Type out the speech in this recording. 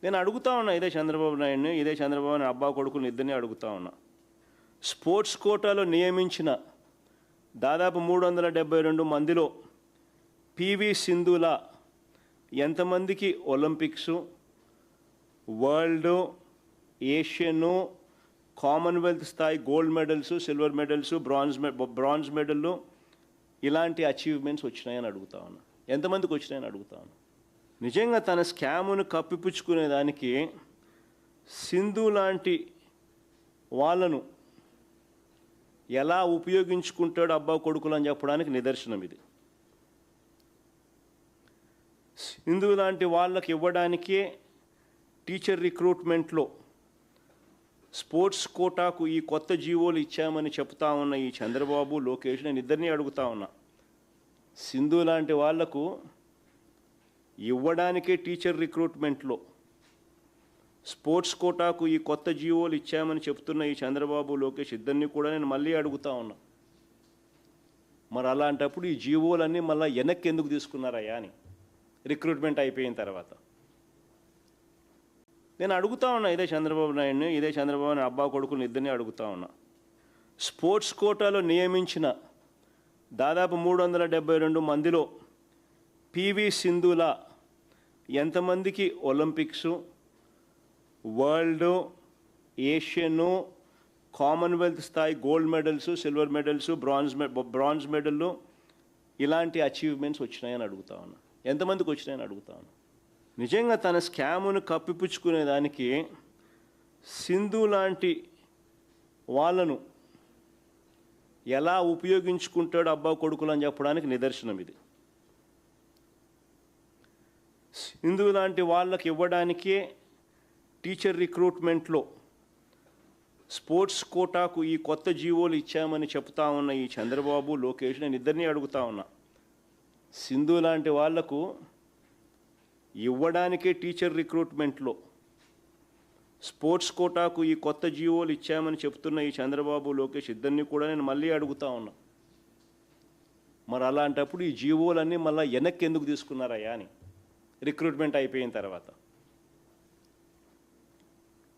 నేను అడుగుతా ఉన్నా ఇదే చంద్రబాబు నాయుడిని, ఇదే చంద్రబాబు నాయుడు అబ్బా కొడుకుని ఇద్దరిని అడుగుతా ఉన్నా. స్పోర్ట్స్ కోటాలో నియమించిన దాదాపు 372 మందిలో పివి సింధుల ఎంతమందికి ఒలింపిక్సు, వరల్డ్, ఏషియను, కామన్వెల్త్ స్థాయి gold medals, silver medals, bronze మెడల్లు ఇలాంటి అచీవ్మెంట్స్ వచ్చినాయని అడుగుతా ఉన్నా. ఎంతమందికి వచ్చినాయని అడుగుతా ఉన్నా. నిజంగా తన స్కామును కప్పిపుచ్చుకునేదానికి సింధు లాంటి వాళ్ళను ఎలా ఉపయోగించుకుంటాడు అబ్బా కొడుకులు అని చెప్పడానికి నిదర్శనం ఇది. సింధు లాంటి వాళ్ళకి ఇవ్వడానికే టీచర్ రిక్రూట్మెంట్లో స్పోర్ట్స్ కోటాకు ఈ కొత్త జీవోలు ఇచ్చామని చెప్తా ఉన్న ఈ చంద్రబాబు, లోకేష్, నేను ఇద్దరిని అడుగుతా ఉన్నా. సింధు లాంటి వాళ్లకు ఇవ్వడానికే టీచర్ రిక్రూట్మెంట్లో స్పోర్ట్స్ కోటాకు ఈ కొత్త జీవోలు ఇచ్చామని చెప్తున్న ఈ చంద్రబాబు, లోకేష్ ఇద్దరిని కూడా నేను మళ్ళీ అడుగుతా ఉన్నా. మరి అలాంటప్పుడు ఈ జీవోలన్నీ మళ్ళీ వెనక్కి ఎందుకు తీసుకున్నారయ్యా అని రిక్రూట్మెంట్ అయిపోయిన తర్వాత నేను అడుగుతా ఉన్నా ఇదే చంద్రబాబు నాయుడిని, ఇదే చంద్రబాబు నాయుడు అబ్బా కొడుకుని ఇద్దరిని అడుగుతా ఉన్నా. స్పోర్ట్స్ కోటాలో నియమించిన దాదాపు 372 మందిలో పివి సింధుల ఎంతమందికి ఒలింపిక్సు, వరల్డ్, ఏషియను, కామన్వెల్త్ స్థాయి gold medals, silver medals, bronze మెడల్లు ఇలాంటి అచీవ్మెంట్స్ వచ్చినాయని అడుగుతా ఉన్నా. ఎంతమందికి వచ్చినాయని అడుగుతా ఉన్నా. నిజంగా తన స్కామును కప్పిపుచ్చుకునేదానికి సింధు లాంటి వాళ్ళను ఎలా ఉపయోగించుకుంటాడు అబ్బా కొడుకులు అని చెప్పడానికి నిదర్శనం ఇది. సింధు లాంటి వాళ్ళకి ఇవ్వడానికే టీచర్ రిక్రూట్మెంట్లో స్పోర్ట్స్ కోటాకు ఈ కొత్త జీవోలు ఇచ్చామని చెప్తా ఉన్న ఈ చంద్రబాబు, లోకేష్, నేను ఇద్దరిని అడుగుతా ఉన్నా. సింధు లాంటి వాళ్లకు ఇవ్వడానికే టీచర్ రిక్రూట్మెంట్లో స్పోర్ట్స్ కోటాకు ఈ కొత్త జీవోలు ఇచ్చామని చెప్తున్న ఈ చంద్రబాబు, లోకేష్ ఇద్దరిని కూడా నేను మళ్ళీ అడుగుతా ఉన్నా. మరి అలాంటప్పుడు ఈ జీవోలన్నీ మళ్ళీ వెనక్కి ఎందుకు తీసుకున్నారయ్యా అని రిక్రూట్మెంట్ అయిపోయిన తర్వాత